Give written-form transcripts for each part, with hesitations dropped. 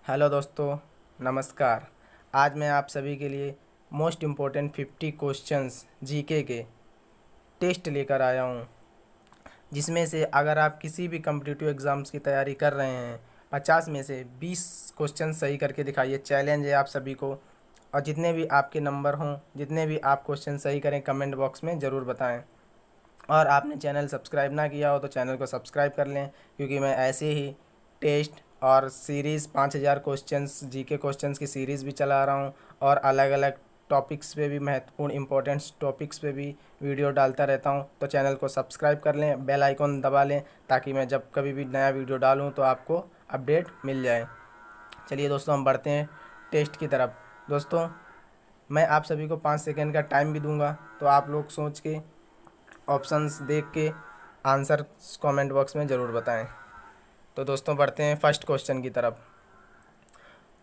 Hello दोस्तों, नमस्कार। आज मैं आप सभी के लिए मोस्ट इम्पोर्टेंट 50 क्वेश्चंस जीके के टेस्ट लेकर आया हूँ, जिसमें से अगर आप किसी भी कम्पिटिटिव एग्ज़ाम्स की तैयारी कर रहे हैं 50 में से 20 क्वेश्चन सही करके दिखाइए। चैलेंज है आप सभी को। और जितने भी आपके नंबर हों, जितने भी आप क्वेश्चन सही करें, कमेंट बॉक्स में ज़रूर बताएं। और आपने चैनल सब्सक्राइब ना किया हो तो चैनल को सब्सक्राइब कर लें, क्योंकि मैं ऐसे ही टेस्ट और सीरीज़ 5000 क्वेश्चंस जीके क्वेश्चंस की सीरीज़ भी चला रहा हूँ, और अलग अलग टॉपिक्स पे भी, महत्वपूर्ण इंपॉर्टेंट टॉपिक्स पे भी वीडियो डालता रहता हूँ। तो चैनल को सब्सक्राइब कर लें, बेल आइकॉन दबा लें, ताकि मैं जब कभी भी नया वीडियो डालूँ तो आपको अपडेट मिल जाए। चलिए दोस्तों, हम बढ़ते हैं टेस्ट की तरफ। दोस्तों, मैं आप सभी को 5 सेकेंड का टाइम भी दूंगा, तो आप लोग सोच के, ऑप्शंस देख के आंसर कमेंट बॉक्स में ज़रूर बताएं। तो दोस्तों, बढ़ते हैं फर्स्ट क्वेश्चन की तरफ।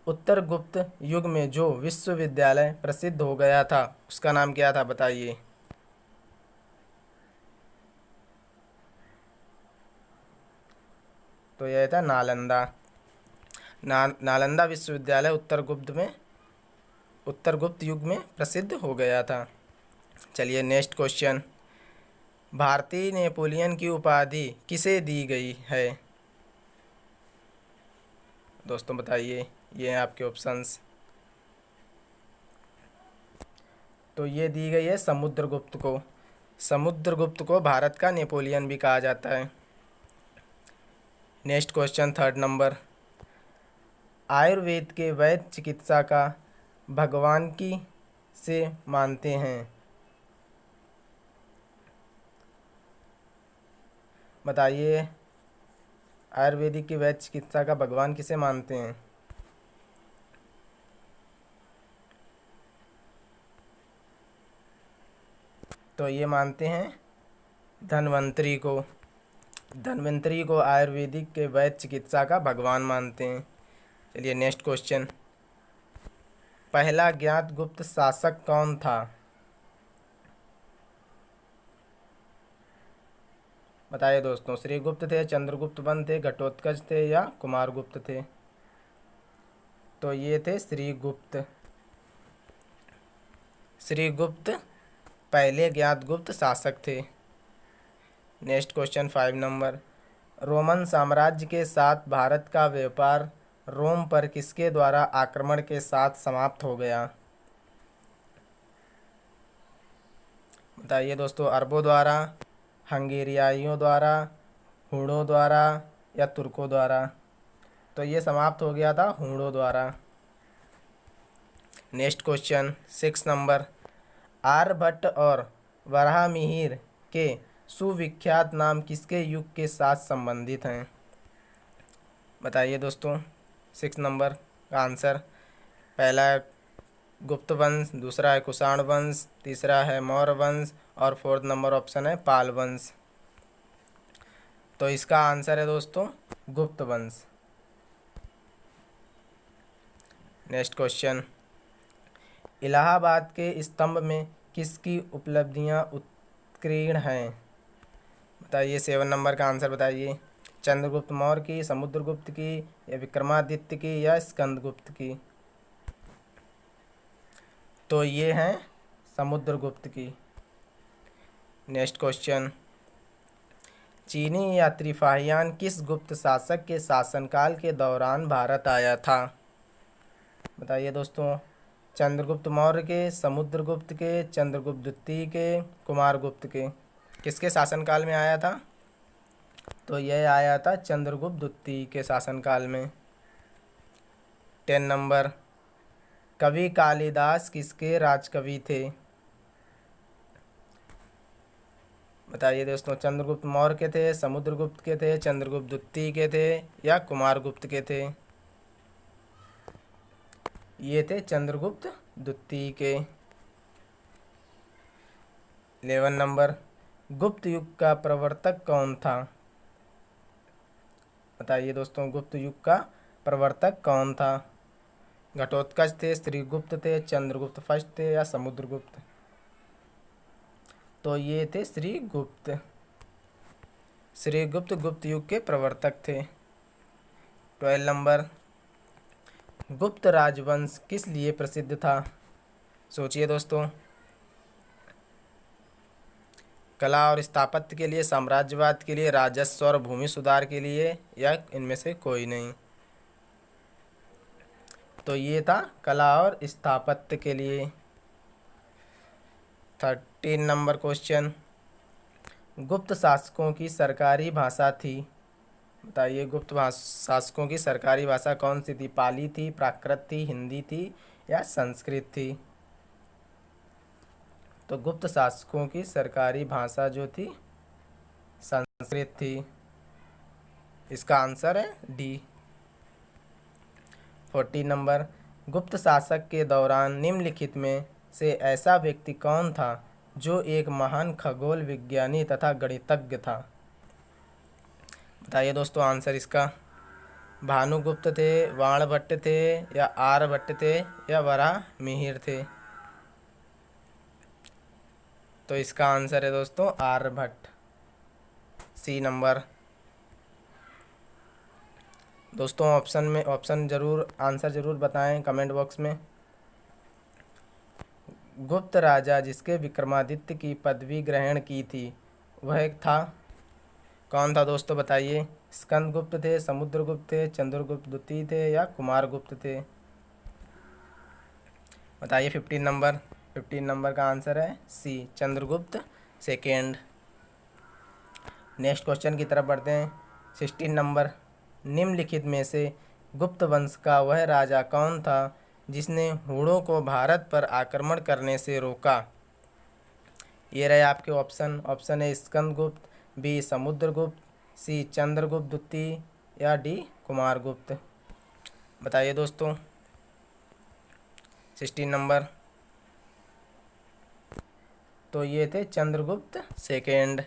उत्तर गुप्त युग में जो विश्वविद्यालय प्रसिद्ध हो गया था, उसका नाम क्या था, बताइए। तो यह था नालंदा। नालंदा विश्वविद्यालय उत्तर गुप्त युग में प्रसिद्ध हो गया था। चलिए नेक्स्ट क्वेश्चन। भारतीय नेपोलियन की उपाधि किसे दी गई है? दोस्तों बताइए, ये हैं आपके ऑप्शंस। तो ये दी गई है समुद्रगुप्त को। समुद्रगुप्त को भारत का नेपोलियन भी कहा जाता है। Next question, third number. Ayurveda के वैद्य चिकित्सा का भगवान की से मानते हैं, बताइए। आयुर्वेदिक की वैद्य चिकित्सा का भगवान किसे मानते हैं? तो ये मानते हैं धन्वंतरी को। धन्वंतरी को आयुर्वेदिक के वैद्य चिकित्सा का भगवान मानते हैं। चलिए नेक्स्ट क्वेश्चन। पहला ज्ञात गुप्त शासक कौन था? बताइए दोस्तों। श्रीगुप्त थे, चंद्रगुप्त वन थे, घटोत्कच थे, या कुमारगुप्त थे? तो ये थे श्रीगुप्त। श्रीगुप्त पहले ज्ञात गुप्त शासक थे। Next question, 5 number. रोमन साम्राज्य के साथ भारत का व्यापार रोम पर किसके द्वारा आक्रमण के साथ समाप्त हो गया? बताइए दोस्तों। अरबों द्वारा, हंगेरियाइयों द्वारा, हूणों द्वारा, या तुर्कों द्वारा? तो ये समाप्त हो गया था हूणों द्वारा। Next question, 6 number. आर्यभट्ट और वराहमिहिर के सुविख्यात नाम किसके युग के साथ संबंधित हैं? बताइए दोस्तों। 6 नंबर का आंसर। पहला है गुप्त वंश, दूसरा है कुषाण वंश, तीसरा है मौर्य वंश, और फोर्थ नंबर ऑप्शन है पाल वंश। तो इसका आंसर है दोस्तों गुप्त वंश। Next question. इलाहाबाद के स्तंभ में किसकी उपलब्धियां उत्कीर्ण हैं? बताइए। 7 नंबर का आंसर बताइए। चंद्रगुप्त मौर्य की, समुद्रगुप्त की, या विक्रमादित्य की, या स्कंदगुप्त की? तो ये हैं समुद्रगुप्त की। Next question. चीनी यात्री फाहियान किस गुप्त शासक के शासनकाल के दौरान भारत आया था? बताइए दोस्तों। चंद्रगुप्त मौर्य के, समुद्रगुप्त के, चंद्रगुप्त द्वितीय के, कुमारगुप्त के? किसके शासनकाल में आया था? तो यह आया था चंद्रगुप्त द्वितीय के शासनकाल में। 10 नंबर। कवि कालिदास किसके राजकवि थे? बताइए दोस्तों। चंद्रगुप्त मौर्य के थे, समुद्रगुप्त के थे, चंद्रगुप्त द्वितीय के थे, या कुमारगुप्त के थे? ये थे चंद्रगुप्त द्वितीय के। 11 नंबर। गुप्त युग का प्रवर्तक कौन था? बताइए दोस्तों। गुप्त युग का प्रवर्तक कौन था? घटोत्कच थे, श्रीगुप्त थे, चंद्रगुप्त फर्स्ट थे, या समुद्रगुप्त? तो ये थे श्रीगुप्त। श्रीगुप्त गुप्त युग के प्रवर्तक थे। 12 नंबर। गुप्त राजवंश किस लिए प्रसिद्ध था? सोचिए दोस्तों। कला और स्थापत्य के लिए, साम्राज्यवाद के लिए, राजस्व और भूमि सुधार के लिए, या इनमें से कोई नहीं? तो ये था कला और स्थापत्य के लिए। 13 नंबर क्वेश्चन, गुप्त शासकों की सरकारी भाषा थी। बताइए, शासकों की सरकारी भाषा कौन सी थी? पाली थी, प्राकृत थी, हिंदी थी, या संस्कृत थी? तो गुप्त शासकों की सरकारी भाषा जो थी संस्कृत थी। इसका आंसर है डी। 14 नंबर, गुप्त शासक के दौरान निम्नलिखित में से ऐसा व्यक्ति कौन था जो एक महान खगोल विज्ञानी तथा गणितज्ञ था? बताइए दोस्तों आंसर इसका। भानुगुप्त थे, बाणभट्ट थे, या आर्यभट्ट थे, या वराहमिहिर थे? तो इसका आंसर है दोस्तों आर्यभट्ट, सी नंबर। दोस्तों ऑप्शन जरूर, आंसर जरूर बताएं कमेंट बॉक्स में। गुप्त राजा जिसके विक्रमादित्य की पदवी ग्रहण की थी वह था कौन था दोस्तों? बताइए। स्कंदगुप्त थे, समुद्रगुप्त थे, चंद्रगुप्त द्वितीय थे, या कुमारगुप्त थे? बताइए। 15 नंबर का आंसर है सी, चंद्रगुप्त सेकेंड। नेक्स्ट क्वेश्चन की तरफ बढ़ते हैं। 16 नंबर, निम्नलिखित में से गुप्त वंश का वह राजा कौन था जिसने हूणों को भारत पर आक्रमण करने से रोका? ये रहे आपके option A Skandagupta, B Samudragupta, C Chandragupta द्वितीय, या डी कुमारगुप्त? बताइए दोस्तों। 16 नंबर, तो ये थे चंद्रगुप्त सेकेंड।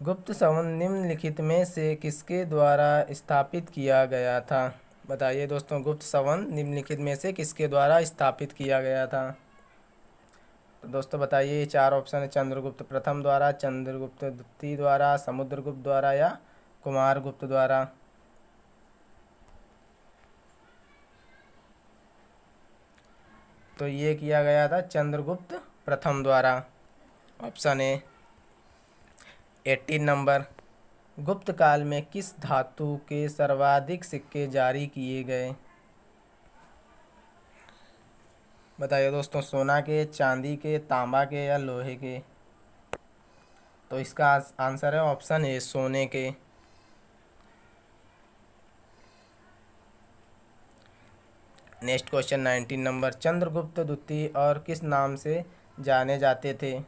गुप्त संवत निम्नलिखित में से किसके द्वारा स्थापित किया गया था? बताइए दोस्तों, गुप्त संवत निम्नलिखित में से किसके द्वारा स्थापित किया गया था? तो दोस्तों बताइए, 4 ऑप्शन है। चंद्रगुप्त प्रथम द्वारा, चंद्रगुप्त द्वितीय द्वारा, समुद्रगुप्त द्वारा, या कुमारगुप्त द्वारा? तो ये किया गया था चंद्रगुप्त प्रथम द्वारा, ऑप्शन ए। 18 नंबर, गुप्त काल में किस धातु के सर्वाधिक सिक्के जारी किए गए? बताइए दोस्तों, सोना के, चांदी के, तांबा के, या लोहे के? तो इसका आंसर है ऑप्शन ए, सोने के। नेक्स्ट क्वेश्चन 19 नंबर, चंद्रगुप्त द्वितीय और किस नाम से जाने जाते थे?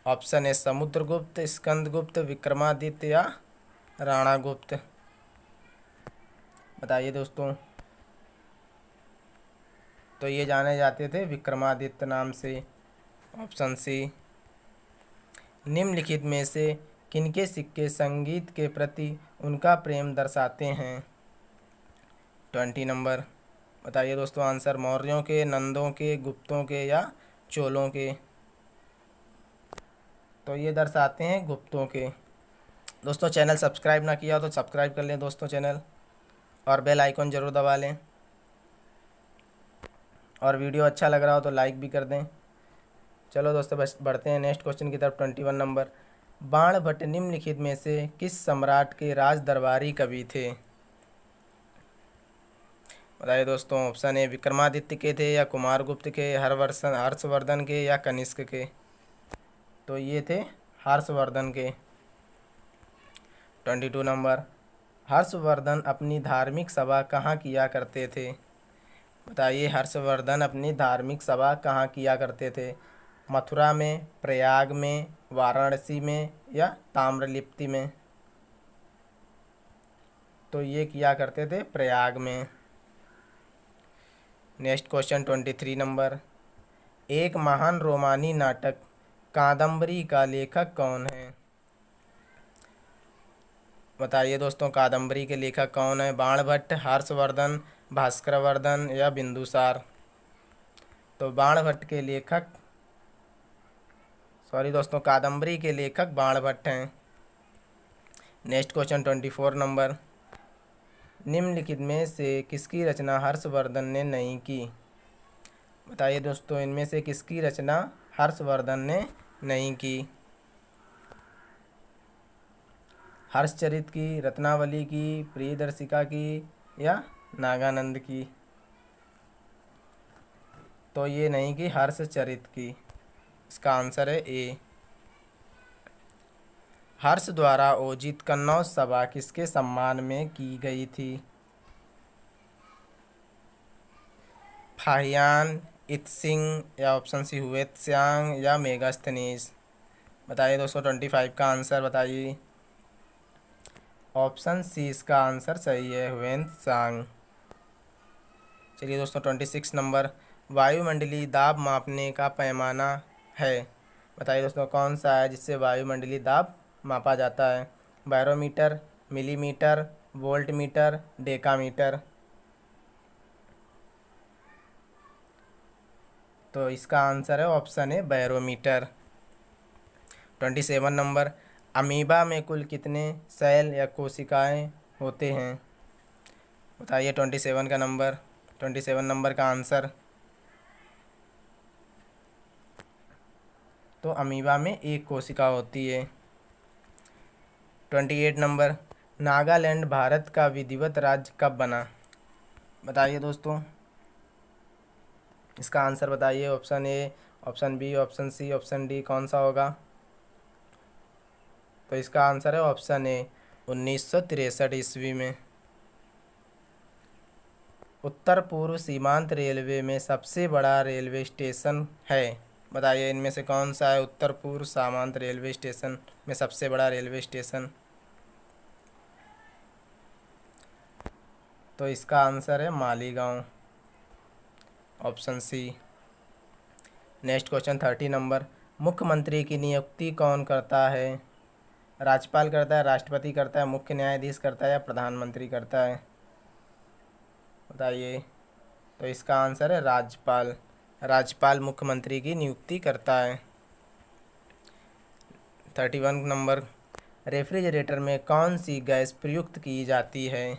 ऑप्शन ए समुद्रगुप्त, स्कंदगुप्त, विक्रमादित्य, या राणागुप्त? बताइए दोस्तों। तो ये जाने जाते थे विक्रमादित्य नाम से, ऑप्शन सी। निम्नलिखित में से किनके सिक्के संगीत के प्रति उनका प्रेम दर्शाते हैं? 20 नंबर, बताइए दोस्तों आंसर। मौर्यों के, नंदों के, गुप्तों के, या चोलों के? तो ये दर्शाते हैं गुप्तों के। दोस्तों चैनल सब्सक्राइब ना किया हो तो सब्सक्राइब कर लें दोस्तों चैनल, और बेल आइकन ज़रूर दबा लें, और वीडियो अच्छा लग रहा हो तो लाइक भी कर दें। चलो दोस्तों बस बढ़ते हैं नेक्स्ट क्वेश्चन की तरफ। 21 नंबर, बाणभट्ट निम्नलिखित में से किस सम्राट के राज दरबारी कवि थे? बताइए दोस्तों। ऑप्शन ए विक्रमादित्य के थे, या कुमारगुप्त के, हर्षवर्धन के, या कनिष्क के? तो ये थे हर्षवर्धन के। 22 नंबर, हर्षवर्धन अपनी धार्मिक सभा कहाँ किया करते थे? बताइए, हर्षवर्धन अपनी धार्मिक सभा कहाँ किया करते थे? मथुरा में, प्रयाग में, वाराणसी में, या ताम्रलिप्ति में? तो ये किया करते थे प्रयाग में। नेक्स्ट क्वेश्चन 23 नंबर, एक महान रोमानी नाटक कादम्बरी का लेखक कौन है? बताइए दोस्तों, कादम्बरी के लेखक कौन है? बाणभट्ट, हर्षवर्धन, भास्करवर्धन, या बिंदुसार? तो बाणभट्ट के लेखक, सॉरी दोस्तों, कादम्बरी के लेखक बाणभट्ट हैं। नेक्स्ट क्वेश्चन 24 नंबर, निम्नलिखित में से किसकी रचना हर्षवर्धन ने नहीं की? बताइए दोस्तों, इनमें से किसकी रचना हर्षवर्धन ने नहीं की? हर्षचरित की, रत्नावली की, प्रियदर्शिका की या नागानंद की? तो ये नहीं की, हर्षचरित की। इसका आंसर है ए। हर्ष द्वारा आयोजित कन्नौज सभा किसके सम्मान में की गई थी? फाहियान, इत्सिंग या ऑप्शन सी हुएत्स्यांग या मेगास्थनीज? बताइए दोस्तों, 25 का आंसर बताइए। ऑप्शन सी इसका आंसर सही है, हुएत्सांग। चलिए दोस्तों, 26 नंबर, वायुमंडलीय दाब मापने का पैमाना है। बताइए दोस्तों, कौन सा है जिससे वायुमंडलीय दाब मापा जाता है? Barometer, millimetre, voltmeter, decametre? तो इसका आंसर है ऑप्शन ए, बैरोमीटर। 27 नंबर, अमीबा में कुल कितने सेल या कोशिकाएं होते हैं? बताइए 27 नंबर का आंसर। तो अमीबा में एक कोशिका होती है। 28 नंबर, नागालैंड भारत का विधिवत राज्य कब बना? बताइए दोस्तों, इसका आंसर बताइए। Option A, option B, option C, option D, कौन सा होगा? तो इसका आंसर है ऑप्शन ए, 1963 ईस्वी में। उत्तर पूर्व सीमांत रेलवे में सबसे बड़ा रेलवे स्टेशन है। बताइए इनमें से कौन सा है उत्तर पूर्व सीमांत रेलवे स्टेशन में सबसे बड़ा रेलवे स्टेशन? तो इसका आंसर है Maligaon, option C. Next question 30 number, मुख्यमंत्री की नियुक्ति कौन करता है? राज्यपाल करता है, राष्ट्रपति करता है, मुख्य न्यायाधीश करता है या प्रधानमंत्री करता है? बताइए। तो इसका आंसर है राज्यपाल। राज्यपाल मुख्यमंत्री की नियुक्ति करता है। 31 नंबर, रेफ्रिजरेटर में कौन सी गैस प्रयुक्त की जाती है?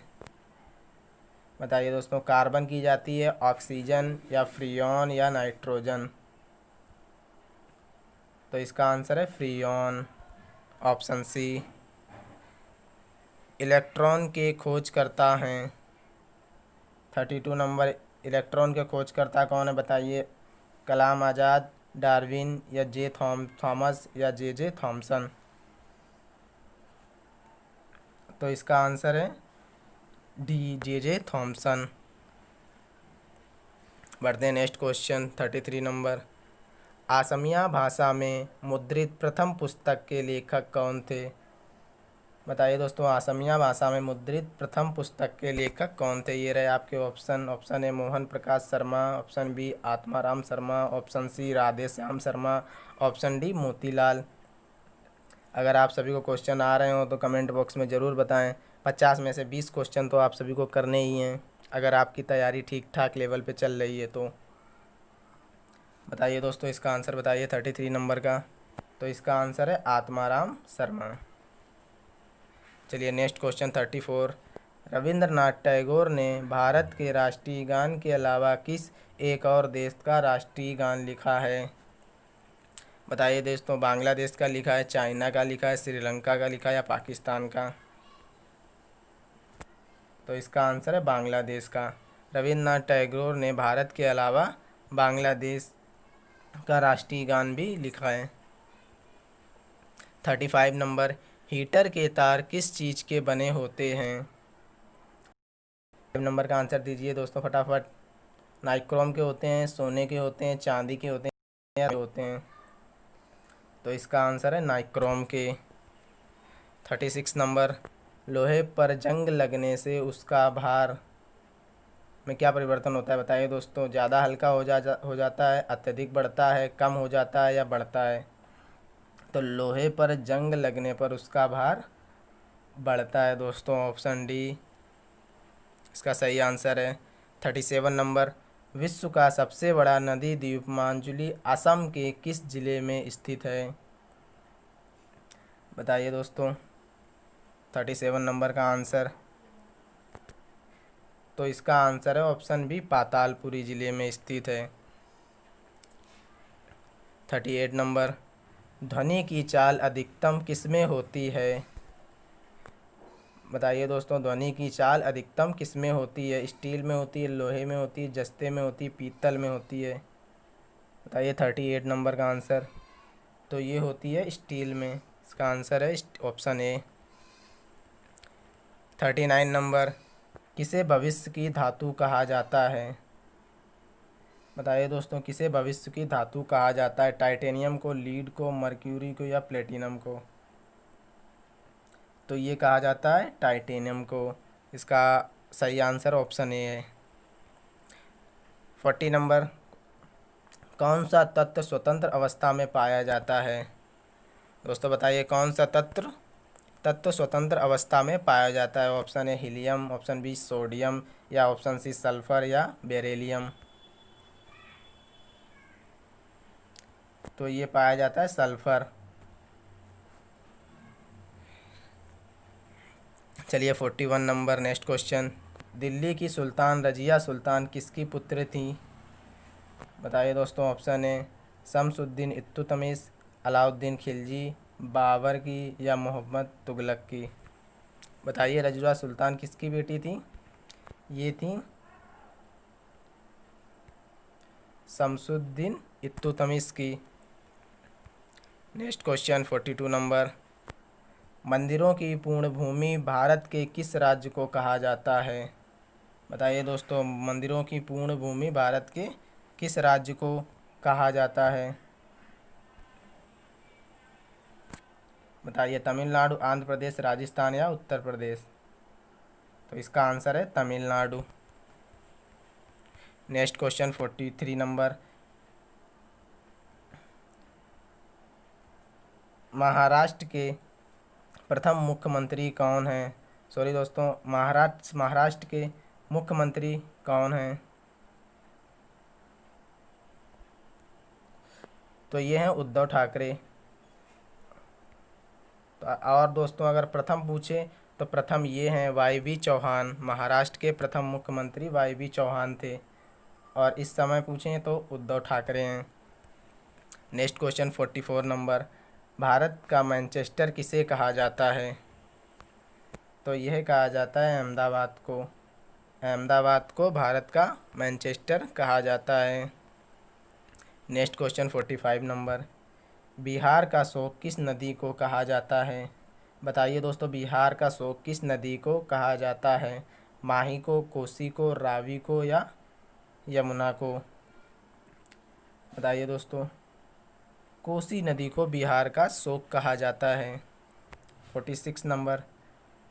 बताइए दोस्तों, कार्बन की जाती है, ऑक्सीजन या फ्रीऑन या नाइट्रोजन? तो इसका आंसर है फ्रीऑन, ऑप्शन सी। इलेक्ट्रॉन के खोजकर्ता हैं। 32 नंबर, इलेक्ट्रॉन के खोजकर्ता कौन है? बताइए। कलाम आज़ाद, डार्विन या थॉमस या जे थॉमसन? तो इसका आंसर है डी, जे थॉमसन। बढ़ते हैं नेक्स्ट क्वेश्चन 33 नंबर, असमिया भाषा में मुद्रित प्रथम पुस्तक के लेखक कौन थे? बताइए दोस्तों, असमिया भाषा में मुद्रित प्रथम पुस्तक के लेखक कौन थे? ये रहे आपके option. Option A, Mohan Prakash Sharma, option B, Atmaram Sharma, option C, Radhe Shyam Sharma, option D, Motilal. अगर आप सभी को क्वेश्चन आ रहे हो तो कमेंट बॉक्स में ज़रूर बताएं। 50 में से 20 क्वेश्चन तो आप सभी को करने ही हैं, अगर आपकी तैयारी ठीक ठाक लेवल पे चल रही है तो। बताइए दोस्तों, इसका आंसर बताइए 33 नंबर का। तो इसका आंसर है आत्माराम शर्मा। चलिए नेक्स्ट क्वेश्चन 34, रविंद्रनाथ टैगोर ने भारत के राष्ट्रीय गान के अलावा किस एक और देश का राष्ट्रीय गान लिखा है? बताइए दोस्तों, बांग्लादेश का लिखा है, चाइना का लिखा है, श्रीलंका का लिखा है या पाकिस्तान का? तो इसका आंसर है बांग्लादेश का। रविंद्रनाथ टैगोर ने भारत के अलावा बांग्लादेश का राष्ट्रीय गान भी लिखा है। 35 नंबर, हीटर के तार किस चीज़ के बने होते हैं? नंबर का आंसर दीजिए दोस्तों फटाफट। नाइक्रोम के होते हैं, सोने के होते हैं, चांदी के होते हैं या होते हैं? तो इसका आंसर है नाइक्रोम के। 36 नंबर, लोहे पर जंग लगने से उसका भार में क्या परिवर्तन होता है? बताइए दोस्तों। ज़्यादा हल्का हो जाता है, अत्यधिक बढ़ता है, कम हो जाता है या बढ़ता है? तो लोहे पर जंग लगने पर उसका भार बढ़ता है दोस्तों, ऑप्शन डी इसका सही आंसर है। 37 नंबर, विश्व का सबसे बड़ा नदी द्वीप माजुली असम के किस जिले में स्थित है? बताइए दोस्तों। 37 नंबर का आंसर। तो इसका आंसर है ऑप्शन बी, पातालपुरी ज़िले में स्थित है। 38 नंबर, ध्वनि की चाल अधिकतम किसमें होती है? बताइए दोस्तों, ध्वनि की चाल अधिकतम किसमें होती है? स्टील में होती है, लोहे में होती है, जस्ते में होती है, पीतल में होती है? बताइए 38 नंबर का आंसर। तो ये होती है स्टील में। इसका आंसर है ऑप्शन ए। 39 नंबर, किसे भविष्य की धातु कहा जाता है? बताइए दोस्तों, किसे भविष्य की धातु कहा जाता है? टाइटेनियम को, लीड को, मर्क्यूरी को या प्लेटिनम को? तो ये कहा जाता है टाइटेनियम को। इसका सही आंसर ऑप्शन ए है। 40 नंबर, कौन सा तत्व स्वतंत्र अवस्था में पाया जाता है? दोस्तों बताइए, कौन सा तत्व स्वतंत्र अवस्था में पाया जाता है? Option A helium, option B sodium या ऑप्शन सी सल्फर या बेरिलियम? तो ये पाया जाता है सल्फर। चलिए 41 नंबर, नेक्स्ट क्वेश्चन। दिल्ली की सुल्तान रजिया सुल्तान किसकी पुत्र थी? बताइए दोस्तों, ऑप्शन ए शमसुद्दीन इल्तुतमिश, अलाउद्दीन खिलजी, बाबर की या मोहम्मद तुगलक की? बताइए, रजिया सुल्तान किसकी बेटी थी? ये थी शमसुद्दीन इल्तुतमिश की। नेक्स्ट क्वेश्चन 42 नंबर, मंदिरों की पूर्ण भूमि भारत के किस राज्य को कहा जाता है? बताइए दोस्तों, मंदिरों की पूर्ण भूमि भारत के किस राज्य को कहा जाता है? बताइए, तमिलनाडु, आंध्र प्रदेश, राजस्थान या उत्तर प्रदेश? तो इसका आंसर है Tamil Nadu. Next question 43 number, Maharashtra के प्रथम मुख्यमंत्री कौन हैं? सॉरी दोस्तों, महाराष्ट्र के मुख्यमंत्री कौन हैं? तो ये हैं उद्धव ठाकरे। तो और दोस्तों, अगर प्रथम पूछे तो प्रथम ये हैं वाई बी चौहान। महाराष्ट्र के प्रथम मुख्यमंत्री वाई बी चौहान थे। और इस समय पूछें तो उद्धव ठाकरे हैं। नेक्स्ट क्वेश्चन 44 नंबर, भारत का मैनचेस्टर किसे कहा जाता है? तो यह कहा जाता है अहमदाबाद को। अहमदाबाद को भारत का मैनचेस्टर कहा जाता है। नेक्स्ट क्वेश्चन 45 नंबर, बिहार का शोक किस नदी को कहा जाता है? बताइए दोस्तों, बिहार का शोक किस नदी को कहा जाता है? माही को, कोसी को, रावी को या यमुना को? बताइए दोस्तों, कोसी नदी को बिहार का शोक कहा जाता है। 46 नंबर,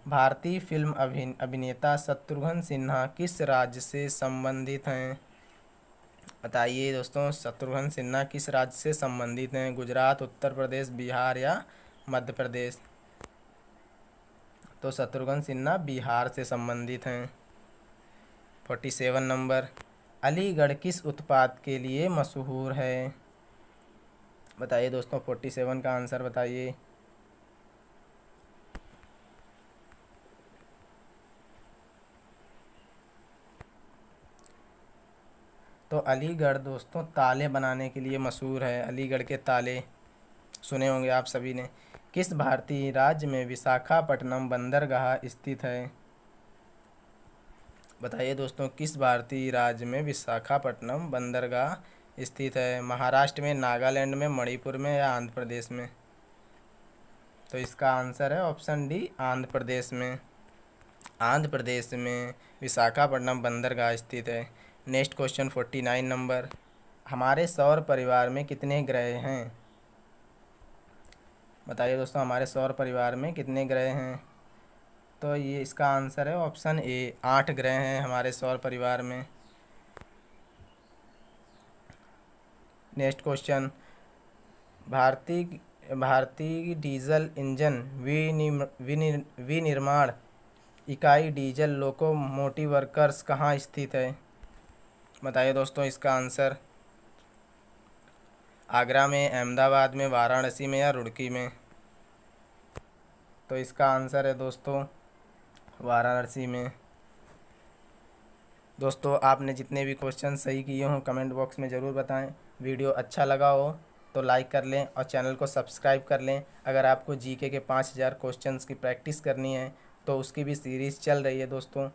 भारतीय फिल्म अभिनेता शत्रुघ्न सिन्हा किस राज्य से संबंधित हैं? बताइए दोस्तों, शत्रुघ्न सिन्हा किस राज्य से संबंधित हैं? गुजरात, उत्तर प्रदेश, बिहार या मध्य प्रदेश? तो शत्रुघ्न सिन्हा बिहार से संबंधित हैं। 47 नंबर, अलीगढ़ किस उत्पाद के लिए मशहूर है? बताइए दोस्तों, 47 का आंसर बताइए। तो अलीगढ़ दोस्तों ताले बनाने के लिए मशहूर है। अलीगढ़ के ताले सुने होंगे आप सभी ने। किस भारतीय राज्य में विशाखापट्टनम बंदरगाह स्थित है? बताइए दोस्तों, किस भारतीय राज्य में विशाखापट्टनम बंदरगाह स्थित है? महाराष्ट्र में, नागालैंड में, मणिपुर में या आंध्र प्रदेश में? तो इसका आंसर है ऑप्शन डी, आंध्र प्रदेश में। आंध्र प्रदेश में विशाखापट्टनम बंदरगाह स्थित है। नेक्स्ट क्वेश्चन 49 नंबर, हमारे सौर परिवार में कितने ग्रह हैं? बताइए दोस्तों, हमारे सौर परिवार में कितने ग्रह हैं? तो ये इसका आंसर है ऑप्शन ए, 8 ग्रह हैं हमारे सौर परिवार में। नेक्स्ट क्वेश्चन, भारतीय डीजल इंजन विनिर्माण इकाई डीजल लोकोमोटिव वर्क्स कहाँ स्थित है? बताइए दोस्तों, इसका आंसर आगरा में, अहमदाबाद में, वाराणसी में या रुड़की में? तो इसका आंसर है दोस्तों वाराणसी में। दोस्तों आपने जितने भी क्वेश्चन सही किए हों कमेंट बॉक्स में ज़रूर बताएं। वीडियो अच्छा लगा हो तो लाइक कर लें और चैनल को सब्सक्राइब कर लें। अगर आपको जीके के 5000 क्वेश्चंस की प्रैक्टिस करनी है तो उसकी भी सीरीज़ चल रही है दोस्तों,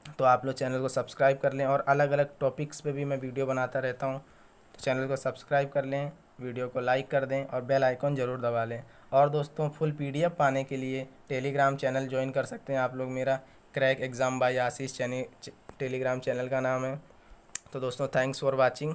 तो आप लोग चैनल को सब्सक्राइब कर लें। और अलग अलग टॉपिक्स पे भी मैं वीडियो बनाता रहता हूँ, तो चैनल को सब्सक्राइब कर लें, वीडियो को लाइक कर दें और बेल आइकॉन ज़रूर दबा लें। और दोस्तों फुल पीडीएफ पाने के लिए टेलीग्राम चैनल ज्वाइन कर सकते हैं आप लोग। मेरा क्रैक एग्ज़ाम बाय आशीष टेलीग्राम चैनल का नाम है। तो दोस्तों थैंक्स फॉर वाचिंग।